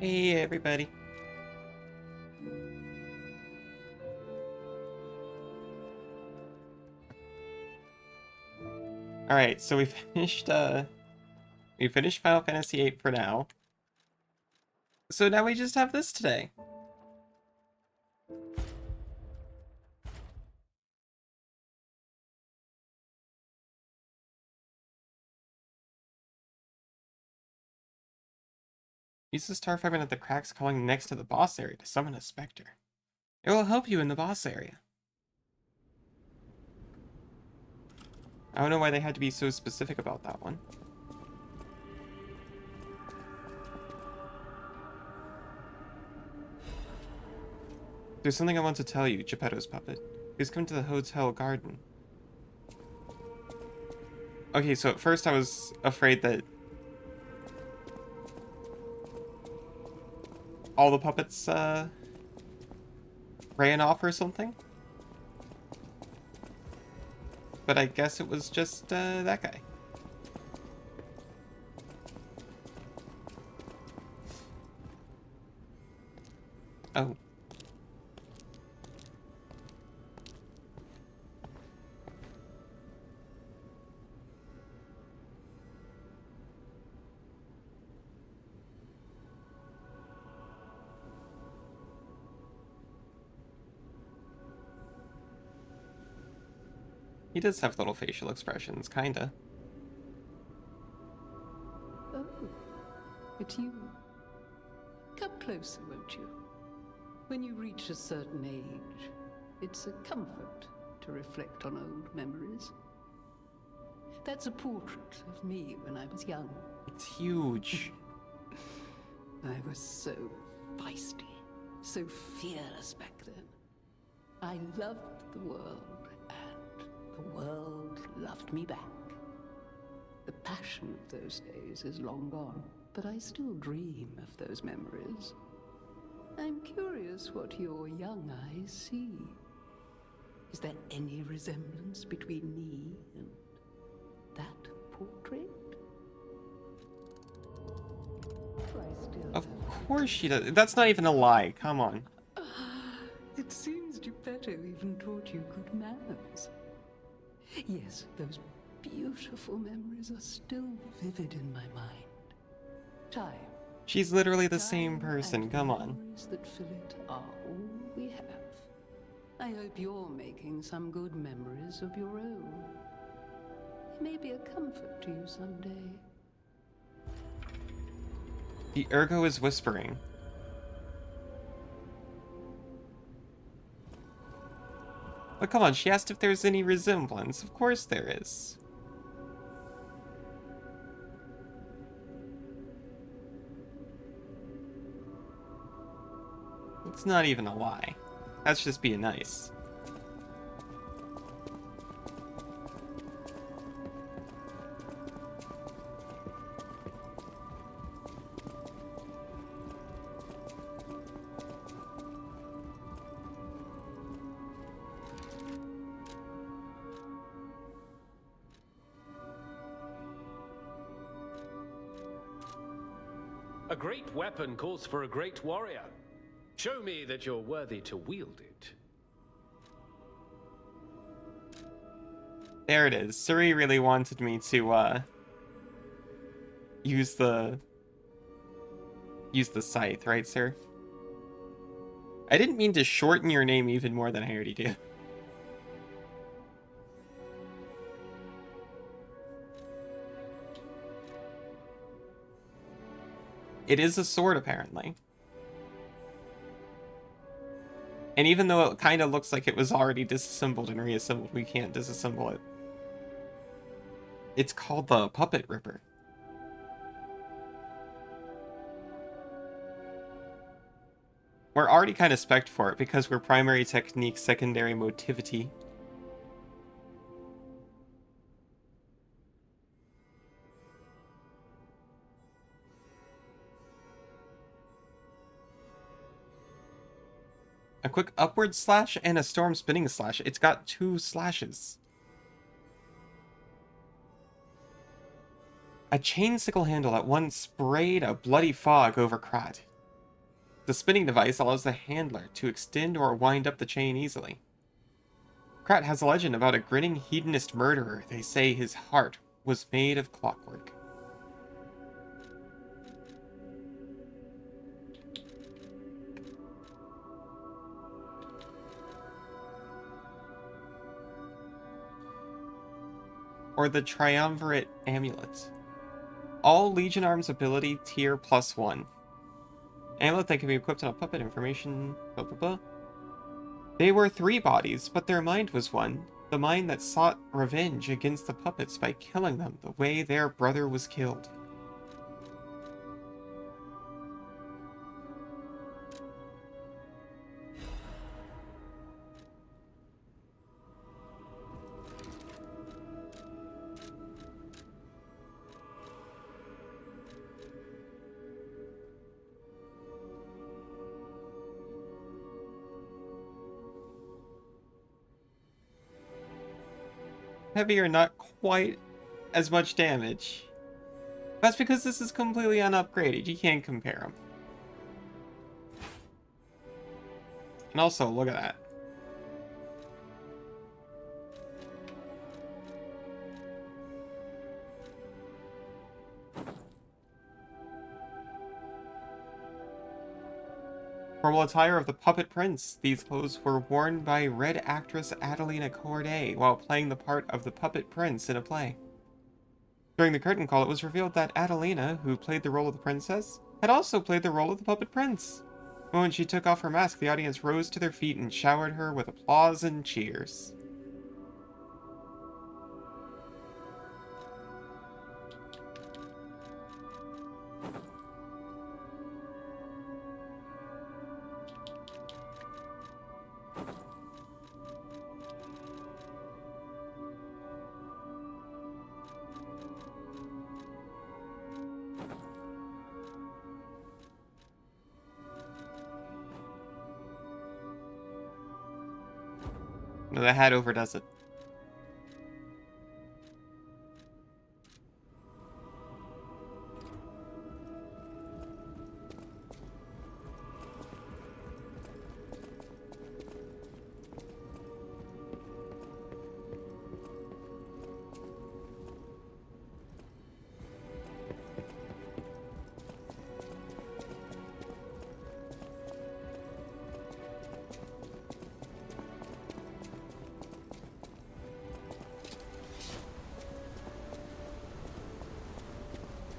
Hey everybody. Alright, so we finished Final Fantasy VIII for now. So now we just have this today. Use the star fragment at the cracks calling next to the boss area to summon a specter. It will help you in the boss area. I don't know why they had to be so specific about that one. There's something I want to tell you, Geppetto's puppet. Please come to the hotel garden. Okay, so at first I was afraid that all the puppets, ran off or something. But I guess it was just, that guy. Oh. He does have little facial expressions, kinda. Oh, it's you. Come closer, won't you? When you reach a certain age, it's a comfort to reflect on old memories. That's a portrait of me when I was young. It's huge. I was so feisty, so fearless back then. I loved the world, and the world loved me back. The passion of those days is long gone, but I still dream of those memories. I'm curious what your young eyes see. Is there any resemblance between me and that portrait? Of course she does. That's not even a lie. Come on. It seems Geppetto even taught you good manners. Yes, those beautiful memories are still vivid in my mind. Time. She's literally the same person. Come on. Memories that fill it are all we have. I hope you're making some good memories of your own. It may be a comfort to you someday. The Ergo is whispering. But come on, she asked if there's any resemblance. Of course there is. It's not even a lie. That's just being nice. A great weapon calls for a great warrior. Show me that you're worthy to wield it. There it is. Suri really wanted me to, use the scythe, right, sir? I didn't mean to shorten your name even more than I already do. It is a sword, apparently. And even though it kind of looks like it was already disassembled and reassembled, we can't disassemble it. It's called the Puppet Ripper. We're already kind of spec'd for it because we're primary technique, secondary motivity. A quick upward slash and a storm spinning slash. It's got 2 slashes. A chain sickle handle at once sprayed a bloody fog over Krat. The spinning device allows the handler to extend or wind up the chain easily. Krat has a legend about a grinning hedonist murderer. They say his heart was made of clockwork. Or the Triumvirate Amulet. All Legion Arms ability tier +1. Amulet that can be equipped on a puppet. Information. Blah, blah, blah. They were 3 bodies, but their mind was one. The mind that sought revenge against the puppets by killing them the way their brother was killed. Heavier, not quite as much damage. That's because this is completely unupgraded. You can't compare them. And also, look at that. Formal attire of the Puppet Prince. These clothes were worn by Red actress Adelina Corday while playing the part of the Puppet Prince in a play. During the curtain call, it was revealed that Adelina, who played the role of the princess, had also played the role of the Puppet Prince. When she took off her mask, the audience rose to their feet and showered her with applause and cheers. No, the hat overdoes it.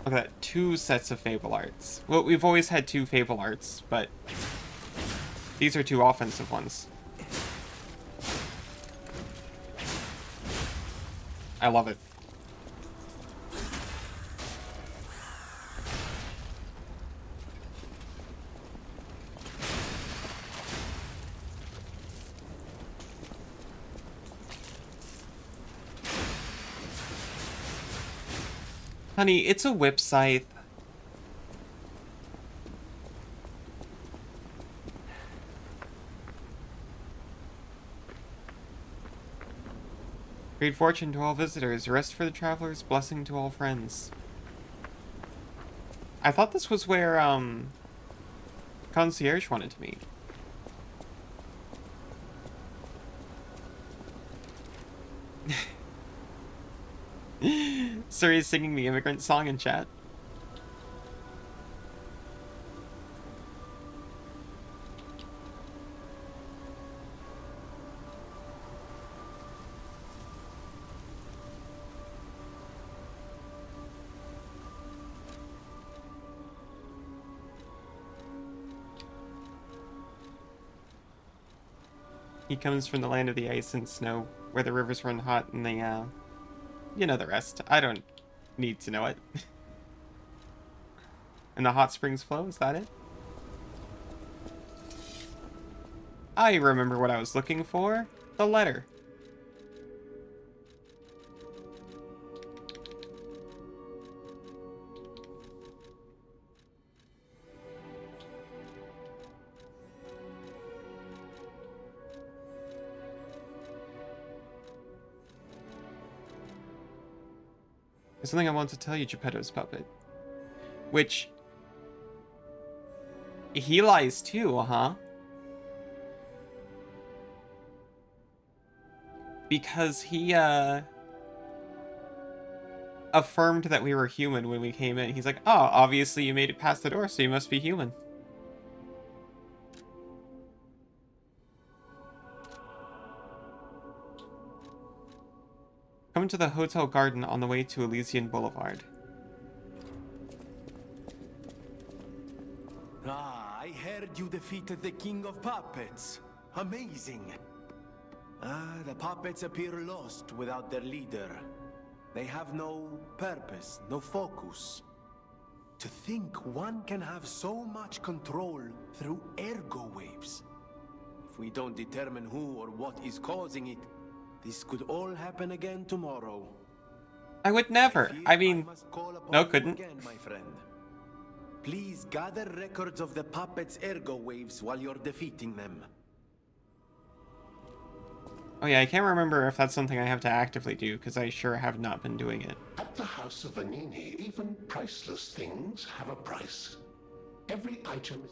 Look at that, 2 sets of Fable Arts. Well, we've always had 2 Fable Arts, but these are 2 offensive ones. I love it. Honey, it's a whip scythe. Great fortune to all visitors, rest for the travelers, blessing to all friends. I thought this was where, Concierge wanted to meet. Suri is singing the immigrant song in chat. He comes from the land of the ice and snow, where the rivers run hot and the, you know the rest. I don't need to know it. And the hot springs flow, is that it? I remember what I was looking for. The letter. There's something I want to tell you, Geppetto's puppet. Which He lies too, huh? Because he, affirmed that we were human when we came in. He's like, oh, obviously you made it past the door, so you must be human. Come to the hotel garden on the way to Elysian Boulevard. Ah, I heard you defeated the King of Puppets. Amazing. Ah, the puppets appear lost without their leader. They have no purpose, no focus. To think one can have so much control through ergo waves. If we don't determine who or what is causing it, this could all happen again tomorrow. I would never. I mean, must call upon no, you couldn't. again, my friend. Please gather records of the puppets' ergo waves while you're defeating them. Oh yeah, I can't remember if that's something I have to actively do, because I sure have not been doing it. At the House of Vanini, even priceless things have a price. Every item is...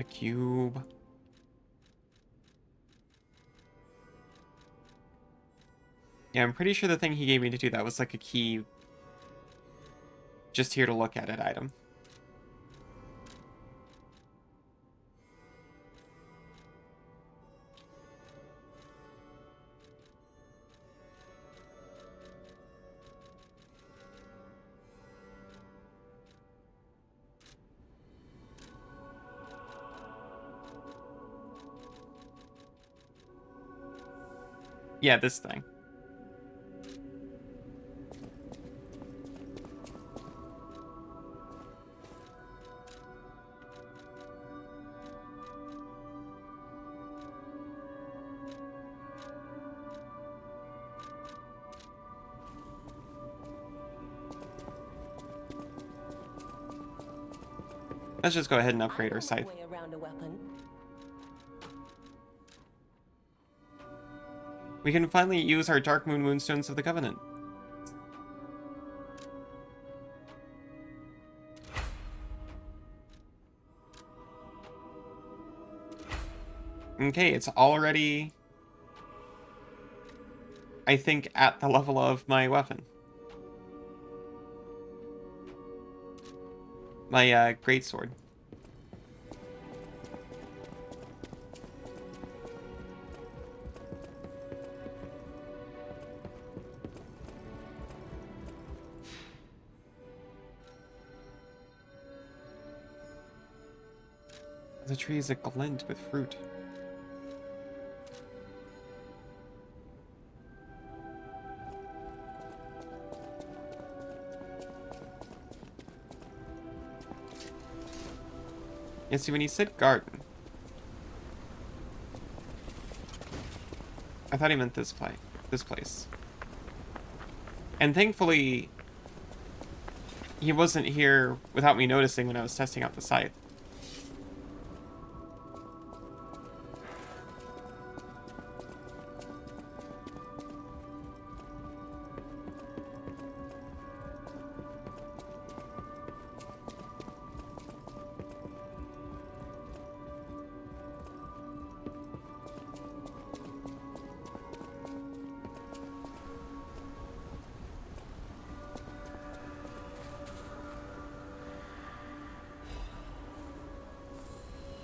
The cube. Yeah, I'm pretty sure the thing he gave me to do that was like a key. Just here to look at it item. Yeah, this thing. Let's just go ahead and upgrade our scythe. We can finally use our Dark Moon Moonstones of the Covenant. Okay, it's already, I think, at the level of my weapon. My greatsword. The tree is glint with fruit. Yeah, see, when he said garden, I thought he meant this place. And thankfully, he wasn't here without me noticing when I was testing out the scythe.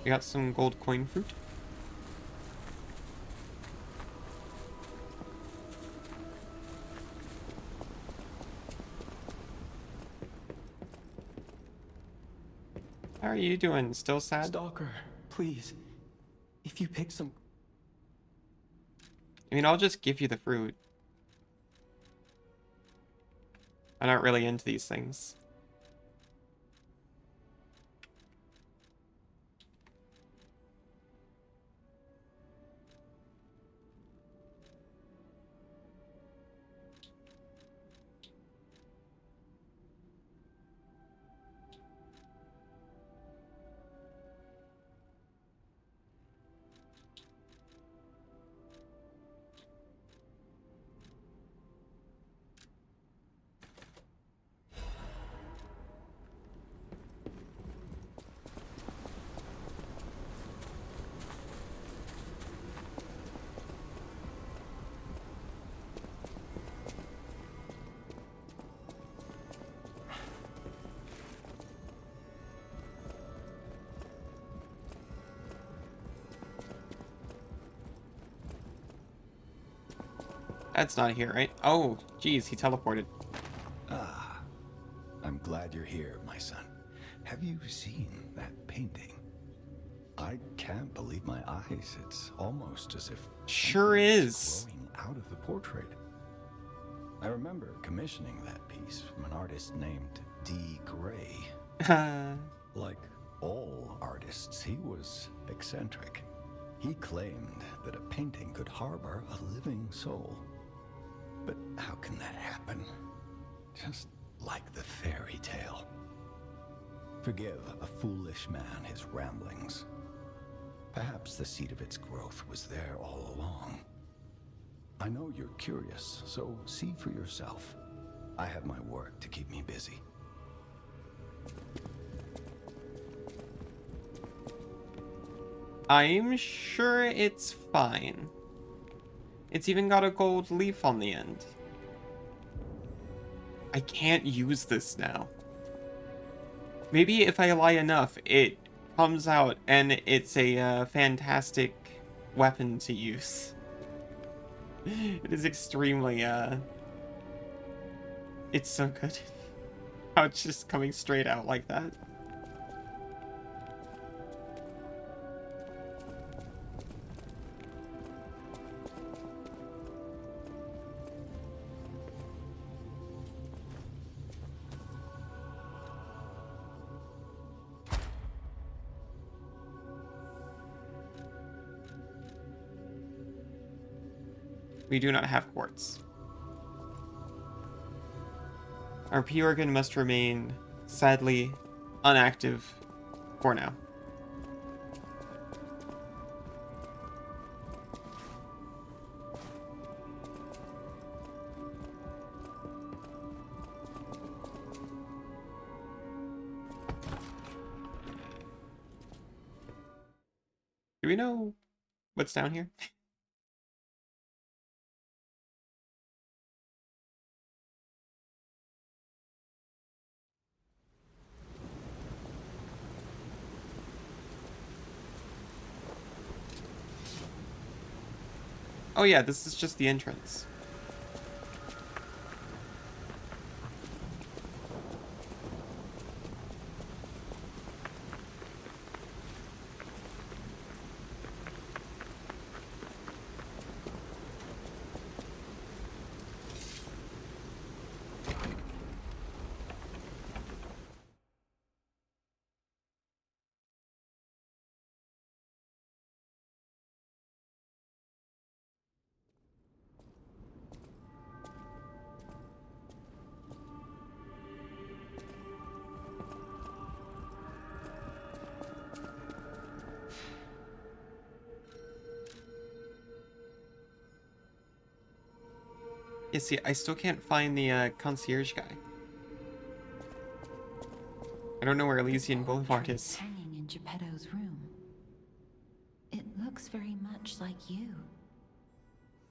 We got some gold coin fruit. How are you doing? Still sad? Stalker, please. If you pick some... I mean, I'll just give you the fruit. I'm not really into these things. That's not here, right? Oh, geez, he teleported. Ah, I'm glad you're here, my son. Have you seen that painting? I can't believe my eyes. It's almost as if Sure something is. growing out of the portrait. I remember commissioning that piece from an artist named D. Gray. Like all artists, he was eccentric. He claimed that a painting could harbor a living soul. But how can that happen? Just like the fairy tale. Forgive a foolish man his ramblings. Perhaps the seed of its growth was there all along. I know you're curious, so see for yourself. I have my work to keep me busy. I'm sure it's fine. It's even got a gold leaf on the end. I can't use this now. Maybe if I lie enough, it comes out and it's a fantastic weapon to use. It is extremely, it's so good. How it's just coming straight out like that. We do not have quartz. Our P organ must remain, sadly, unactive for now. Do we know what's down here? Oh yeah, this is just the entrance. Yeah, see, I still can't find the concierge guy. I don't know where Elysian Boulevard is. Hanging in Geppetto's room. It looks very much like you.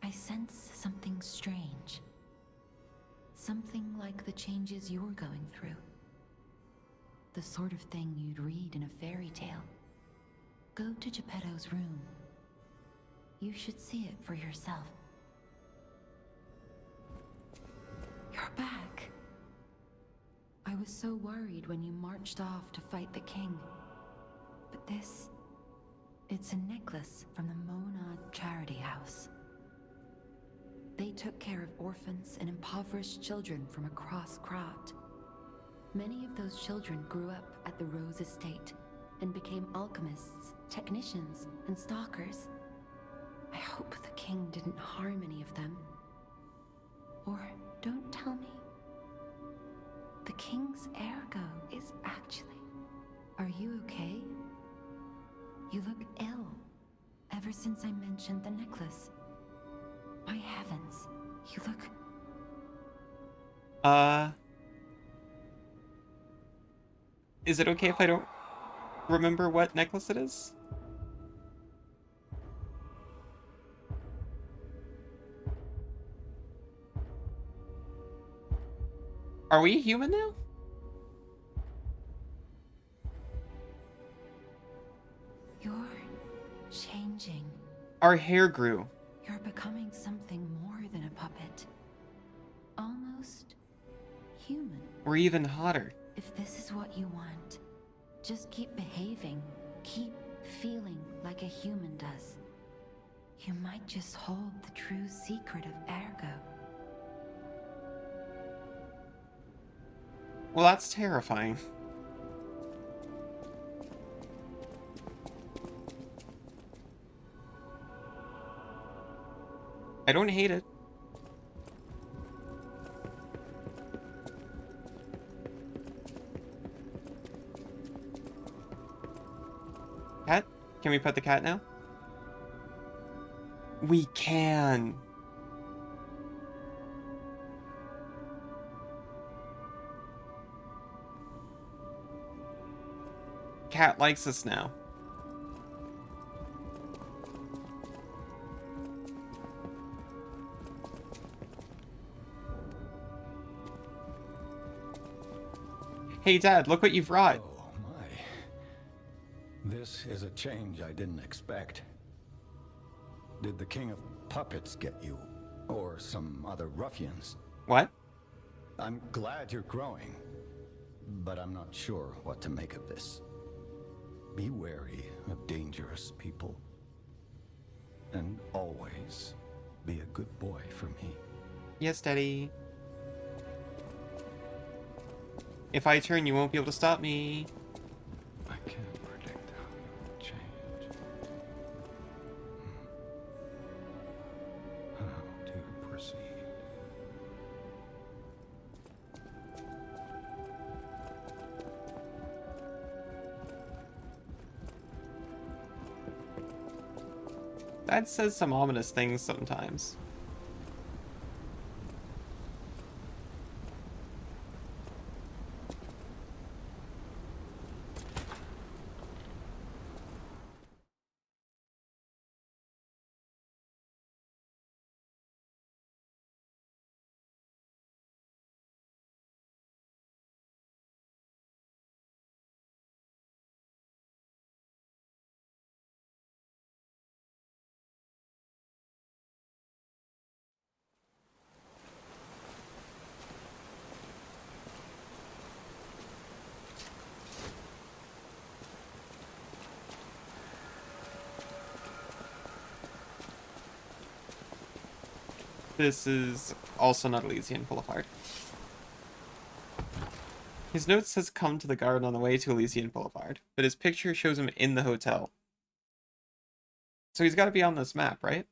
I sense something strange. Something like the changes you're going through. The sort of thing you'd read in a fairy tale. Go to Geppetto's room. You should see it for yourself. You're back. I was so worried when you marched off to fight the king. But this... it's a necklace from the Monad Charity House. They took care of orphans and impoverished children from across Krat. Many of those children grew up at the Rose Estate and became alchemists, technicians, and stalkers. I hope the king didn't harm any of them. Or don't tell me. The king's ergo is actually... Are you okay? You look ill. Ever since I mentioned the necklace. My heavens, you look... Is it okay if I don't remember what necklace it is? Are we human now? You're changing. Our hair grew. You're becoming something more than a puppet. Almost human. We're even hotter. If this is what you want, just keep behaving. Keep feeling like a human does. You might just hold the true secret of ergo. Well, that's terrifying. I don't hate it. Cat? Can we pet the cat now? We can. Cat likes us now. Hey Dad, look what you've wrought. Oh my. This is a change I didn't expect. Did the king of puppets get you? Or some other ruffians? What? I'm glad you're growing, but I'm not sure what to make of this. Be wary of dangerous people. And always be a good boy for me. Yes, Daddy. If I turn, you won't be able to stop me. I can't predict how you'll change. How to proceed. Dad says some ominous things sometimes. This is also not Elysian Boulevard. His note says come to the garden on the way to Elysian Boulevard, but his picture shows him in the hotel. So he's got to be on this map, right?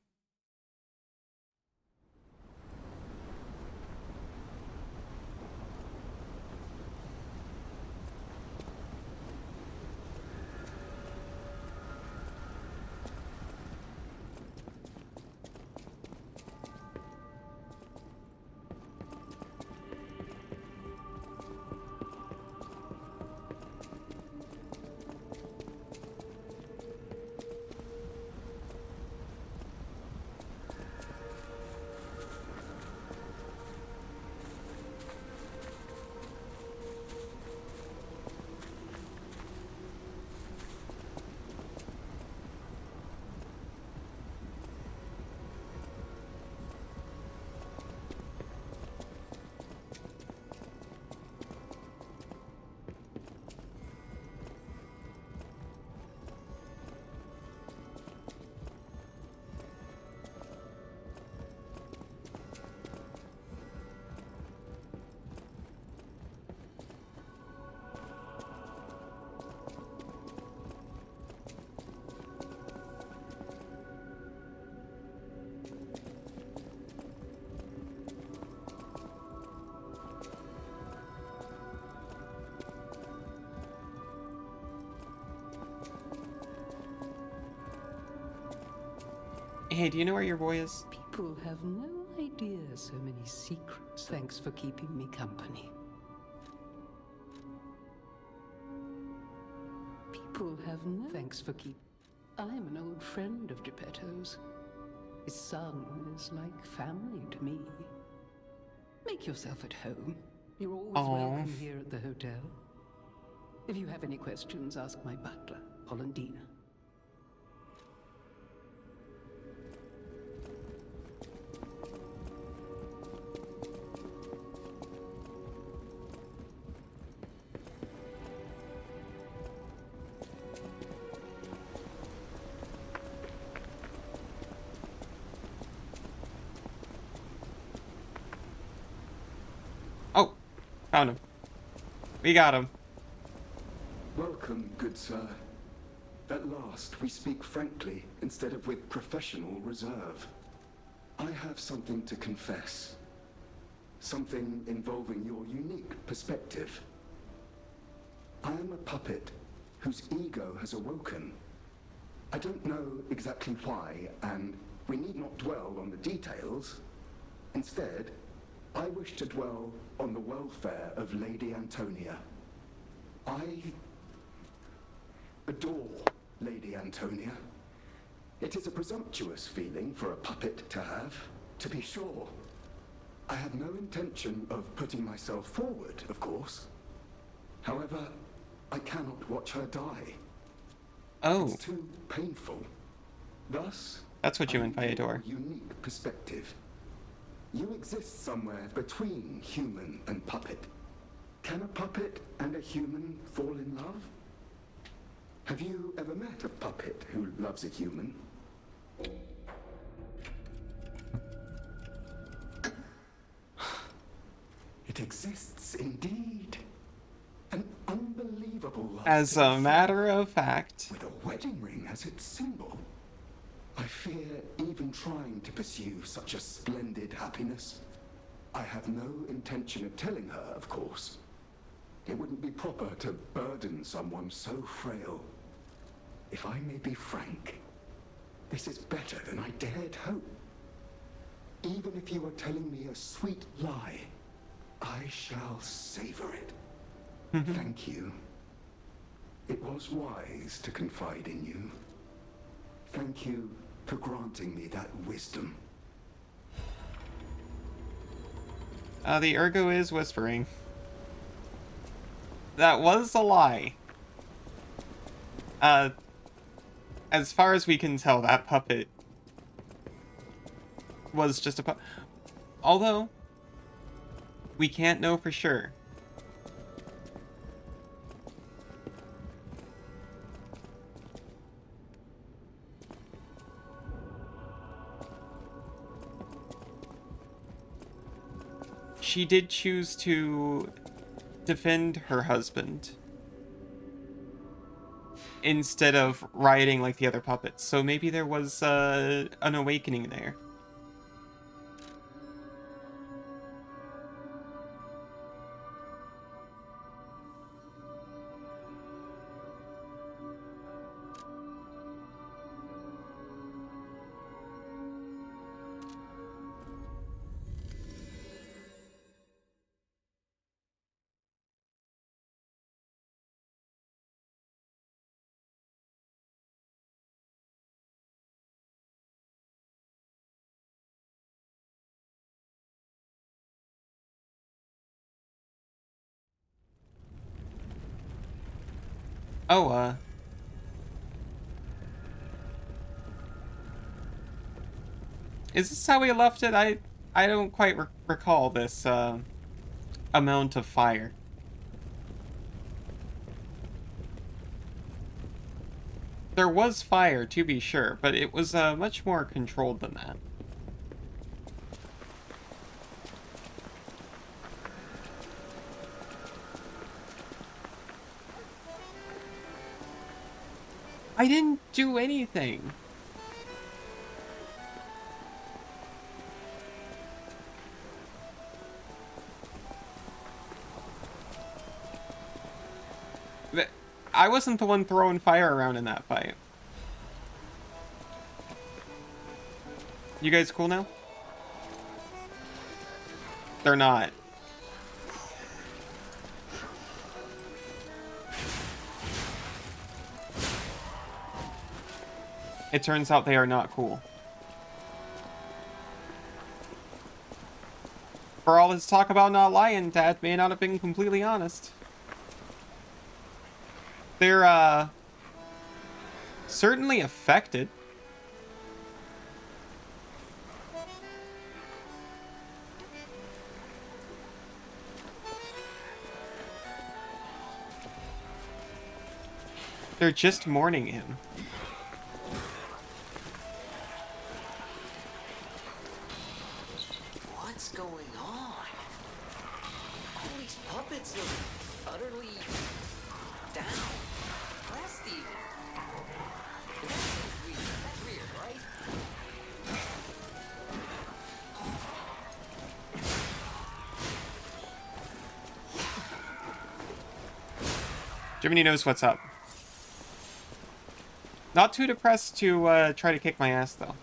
Hey, do you know where your boy is? People have no idea so many secrets. Thanks for keeping me company. People have no... Thanks for keep... I'm an old friend of Geppetto's. His son is like family to me. Make yourself at home. You're always welcome here at the hotel. If you have any questions, ask my butler, Polendina. Oh, found him. We got him. Welcome, good sir. At last, we speak frankly instead of with professional reserve. I have something to confess. Something involving your unique perspective. I am a puppet whose ego has awoken. I don't know exactly why, and we need not dwell on the details. Instead, I wish to dwell on the welfare of Lady Antonia. I adore Lady Antonia. It is a presumptuous feeling for a puppet to have, to be sure. I have no intention of putting myself forward, of course. However, I cannot watch her die. Oh. It's too painful. Thus, that's what you meant by adore. Unique perspective. You exist somewhere between human and puppet. Can a puppet and a human fall in love? Have you ever met a puppet who loves a human? It exists indeed. An unbelievable love. As a matter of fact. With a wedding ring as its symbol. I fear even trying to pursue such a splendid happiness. I have no intention of telling her, of course. It wouldn't be proper to burden someone so frail. If I may be frank, this is better than I dared hope. Even if you are telling me a sweet lie, I shall savor it. Thank you. It was wise to confide in you. Thank you for granting me that wisdom. The Ergo is whispering. That was a lie. As far as we can tell, that puppet was just a puppet. Although, we can't know for sure. She did choose to defend her husband instead of rioting like the other puppets. So maybe there was an awakening there. Oh, is this how we left it? I don't quite recall this, amount of fire. There was fire, to be sure, but it was, much more controlled than that. I didn't do anything. I wasn't the one throwing fire around in that fight. You guys cool now? They're not. It turns out they are not cool. For all his talk about not lying, Dad may not have been completely honest. They're, certainly affected. They're just mourning him. What's going on? All these puppets look utterly down, depressed even. And that seems weird. That's weird, right? Jiminy knows what's up. Not too depressed to try to kick my ass, though.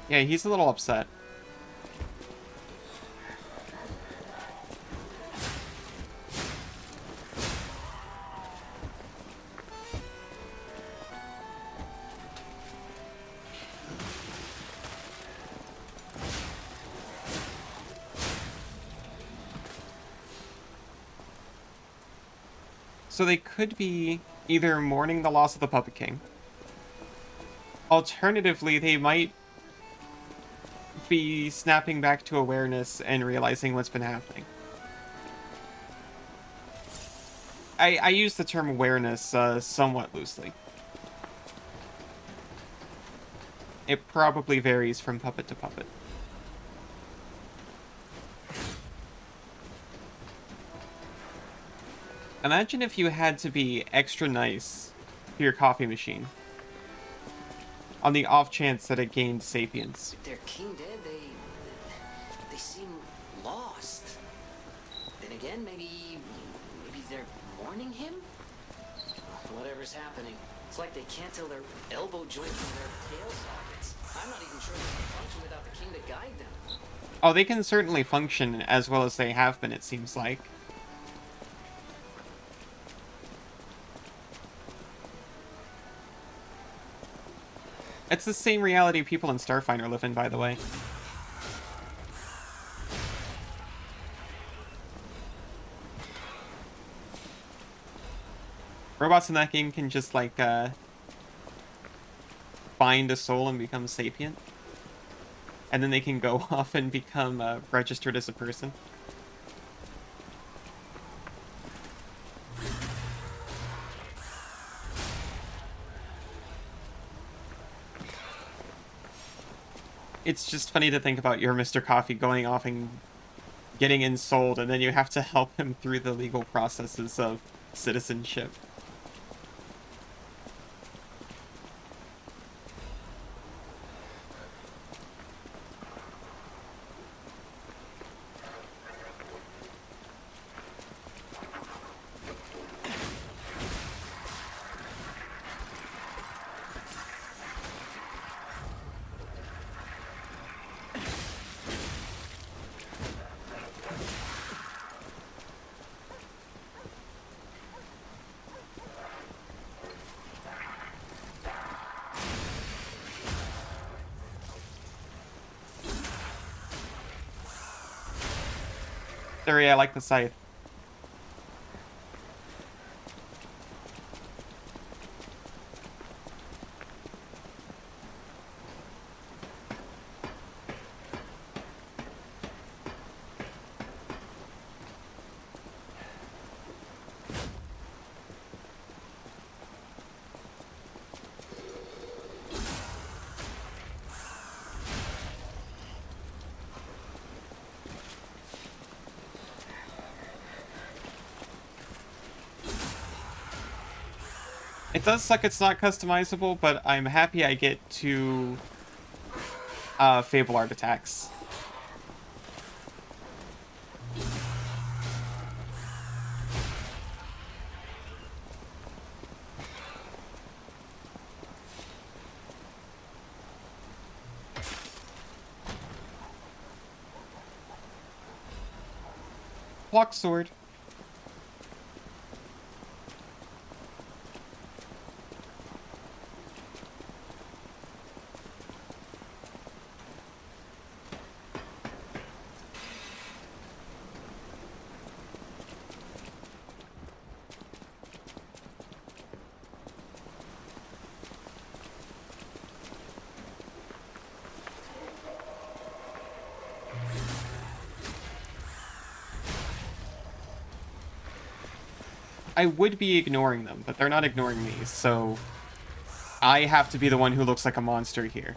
Yeah, he's a little upset. So they could be either mourning the loss of the Puppet King. Alternatively, they might be snapping back to awareness and realizing what's been happening. I use the term awareness somewhat loosely. It probably varies from puppet to puppet. Imagine if you had to be extra nice to your coffee machine on the off chance that it gained sapience. With their king dead, they seem lost. Then again, maybe they're mourning him? Whatever's happening, it's like they can't tell their elbow joints from their tail sockets. I'm not even sure they can function without the king to guide them. Oh, they can certainly function as well as they have been, it seems like. It's the same reality people in Starfinder live in, by the way. Robots in that game can just, like, find a soul and become sapient. And then they can go off and become registered as a person. It's just funny to think about your Mr. Coffee going off and getting ensouled, and then you have to help him through the legal processes of citizenship. Sorry, I like the scythe. It does suck it's not customizable, but I'm happy I get two Fable Art attacks. clock sword. I would be ignoring them, but they're not ignoring me, so I have to be the one who looks like a monster here.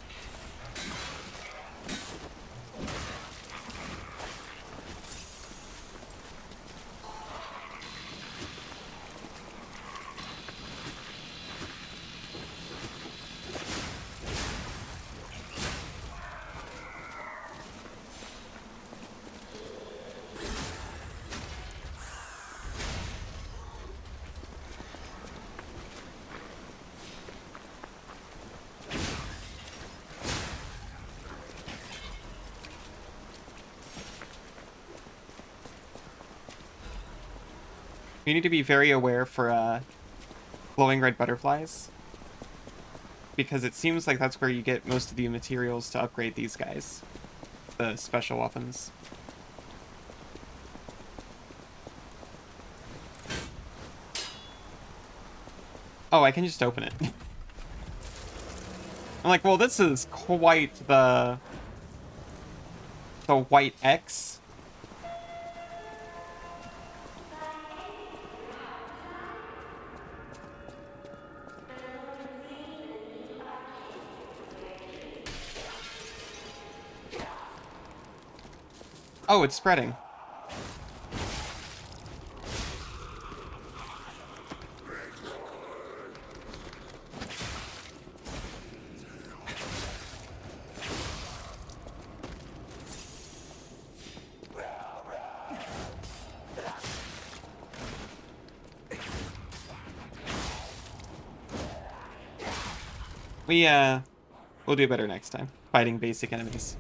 You need to be very aware for glowing red butterflies, because it seems like that's where you get most of the materials to upgrade these guys, the special weapons. Oh, I can just open it. I'm like, well, this is quite the white X. Oh, it's spreading. We'll do better next time, fighting basic enemies.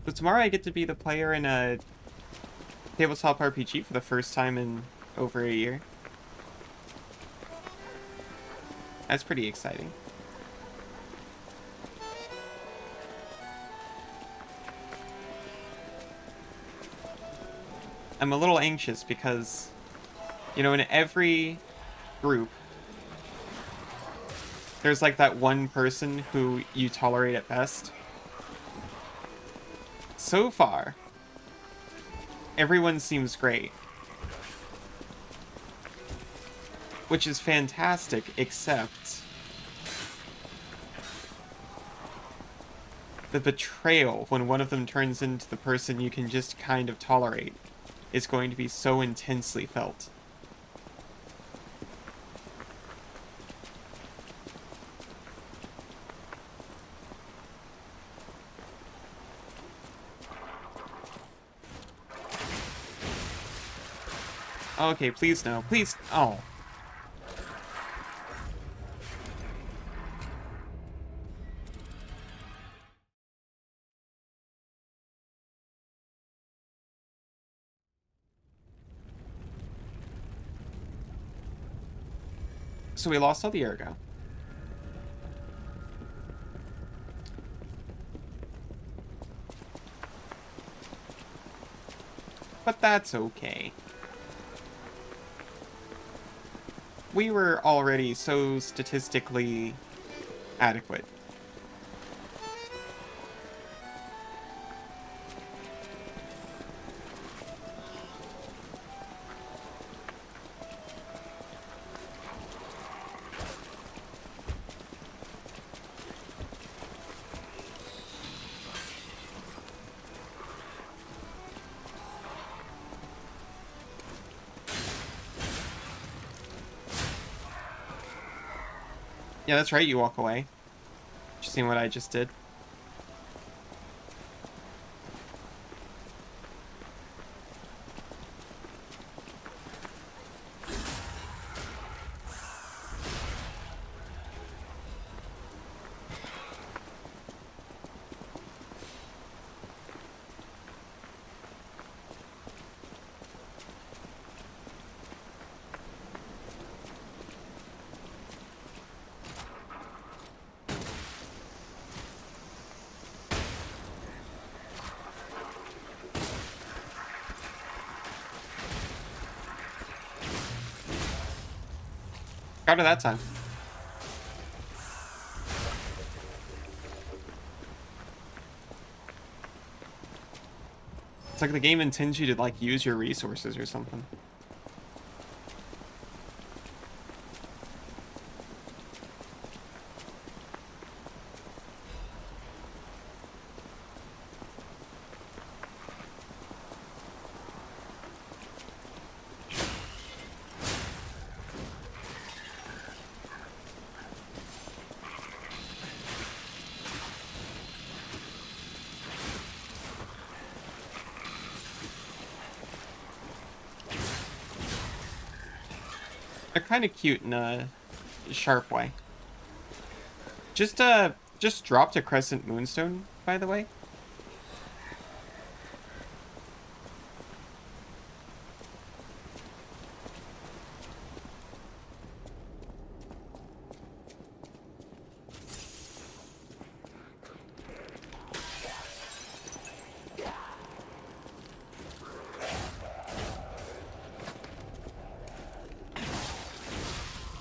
So tomorrow I get to be the player in a tabletop RPG for the first time in over a year. That's pretty exciting. I'm a little anxious because, you know, in every group, there's like that one person who you tolerate at best. So far, everyone seems great. Which is fantastic, except the betrayal when one of them turns into the person you can just kind of tolerate is going to be so intensely felt. Okay, please no. Please. Oh. So we lost all the ergo. But that's okay. We were already so statistically adequate. Yeah, that's right, you walk away. Just seeing what I just did. Got her that time. It's like the game intends you to, like, use your resources or something. They're kind of cute in a sharp way. Just dropped a crescent moonstone, by the way.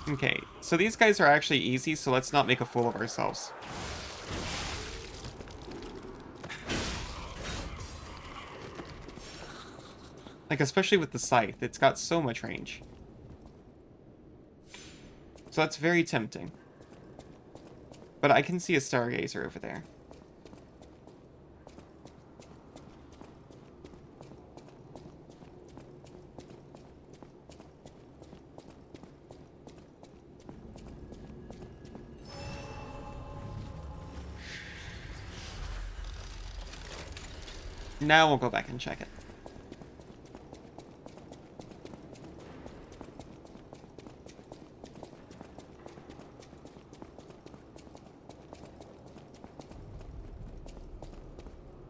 Okay, so these guys are actually easy, so let's not make a fool of ourselves. Like, especially with the scythe, it's got so much range. So that's very tempting. But I can see a stargazer over there. Now we'll go back and check it.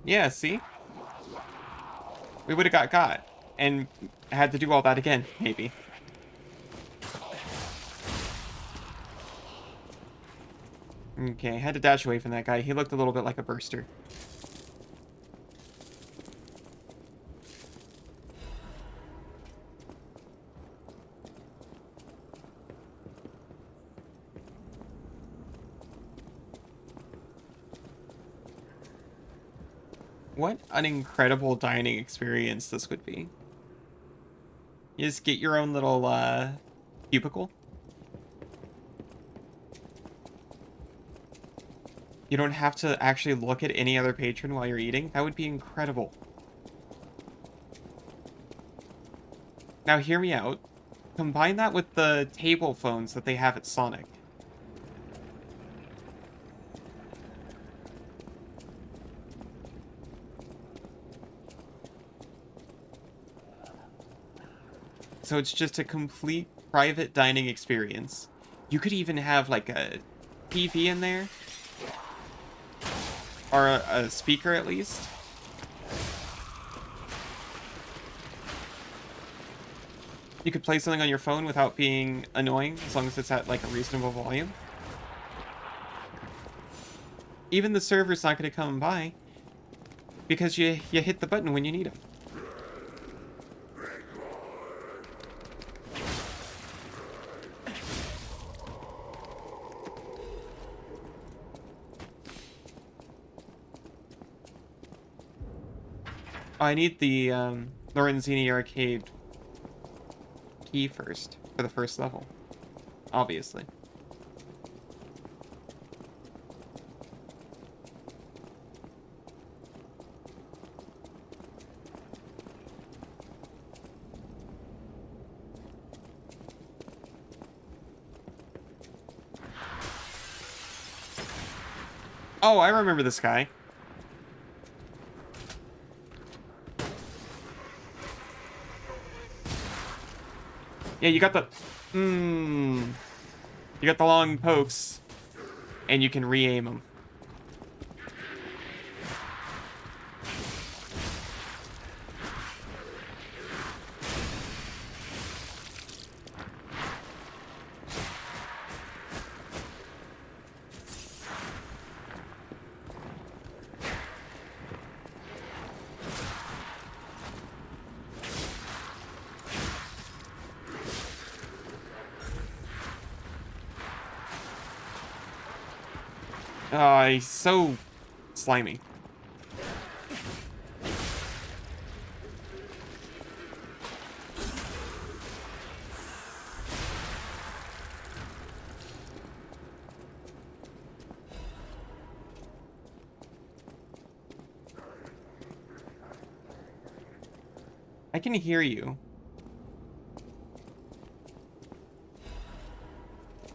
Yeah, see? We would have got. And had to do all that again, maybe. Okay, had to dash away from that guy. He looked a little bit like a burster. What an incredible dining experience this would be. You just get your own little cubicle. You don't have to actually look at any other patron while you're eating. That would be incredible. Now hear me out. Combine that with the table phones that they have at Sonic. So it's just a complete private dining experience. You could even have like a TV in there. Or a speaker at least. You could play something on your phone without being annoying, as long as it's at like a reasonable volume. Even the server's not going to come by, because you hit the button when you need them. I need the Lorenzini arcade key first, for the first level. Obviously. Oh, I remember this guy. Yeah, you got the... You got the long pokes, and you can re-aim them. Oh, he's so slimy. I can hear you.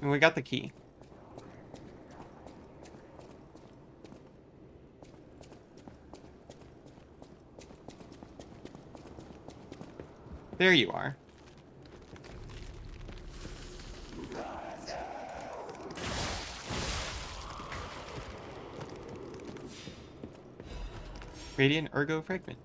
And we got the key. There you are. Radiant Ergo Fragment.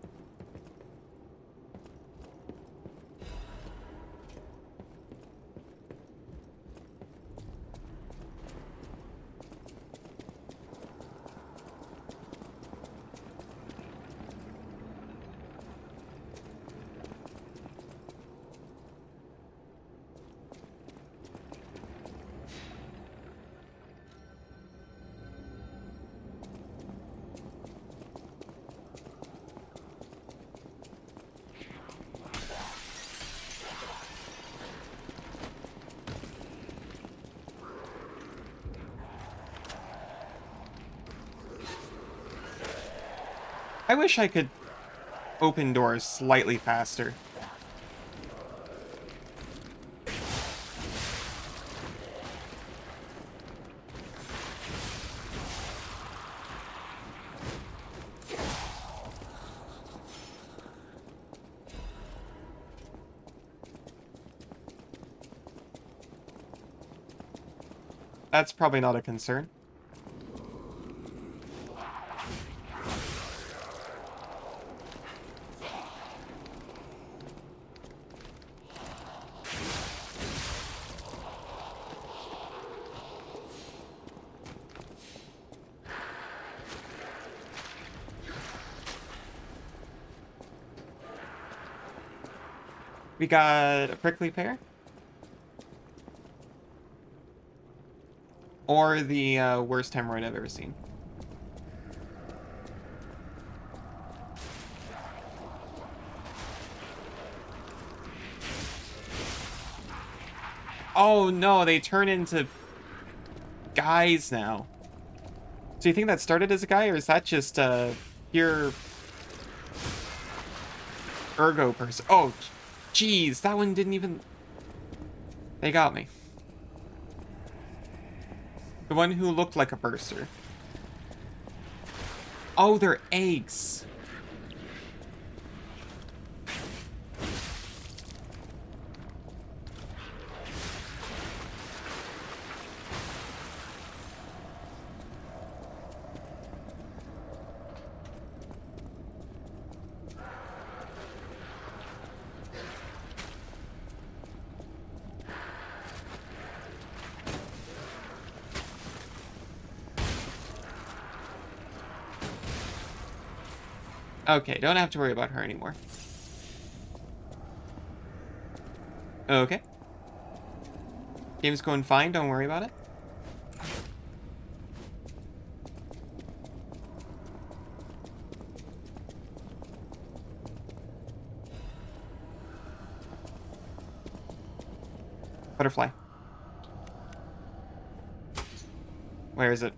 I wish I could open doors slightly faster. That's probably not a concern. We got a prickly pear. Or the worst hemorrhoid I've ever seen. Oh no, they turn into guys now. So you think that started as a guy, or is that just pure ergo person? Oh, jeez, that one didn't even... They got me. The one who looked like a burster. Oh, they're eggs. Okay, don't have to worry about her anymore. Okay. Game's going fine, don't worry about it. Butterfly. Where is it?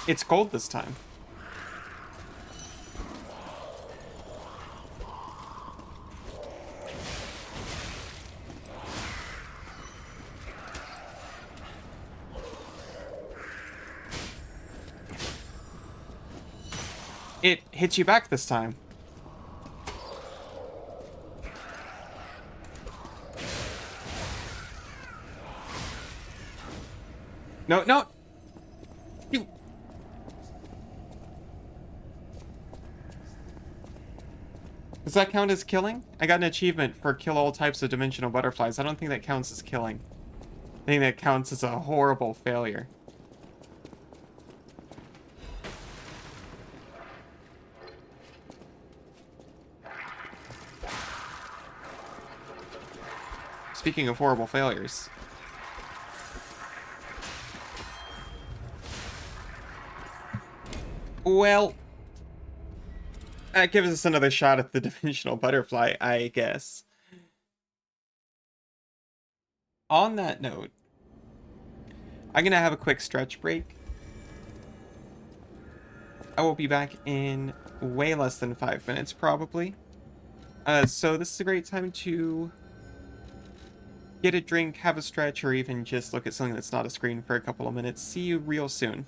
It's gold this time. It hits you back this time. No, no! You... Does that count as killing? I got an achievement for kill all types of dimensional butterflies. I don't think that counts as killing. I think that counts as a horrible failure. Speaking of horrible failures. Well, that gives us another shot at the dimensional butterfly, I guess. On that note, I'm going to have a quick stretch break. I will be back in way less than 5 minutes, probably. So this is a great time to get a drink, have a stretch, or even just look at something that's not a screen for a couple of minutes. See you real soon.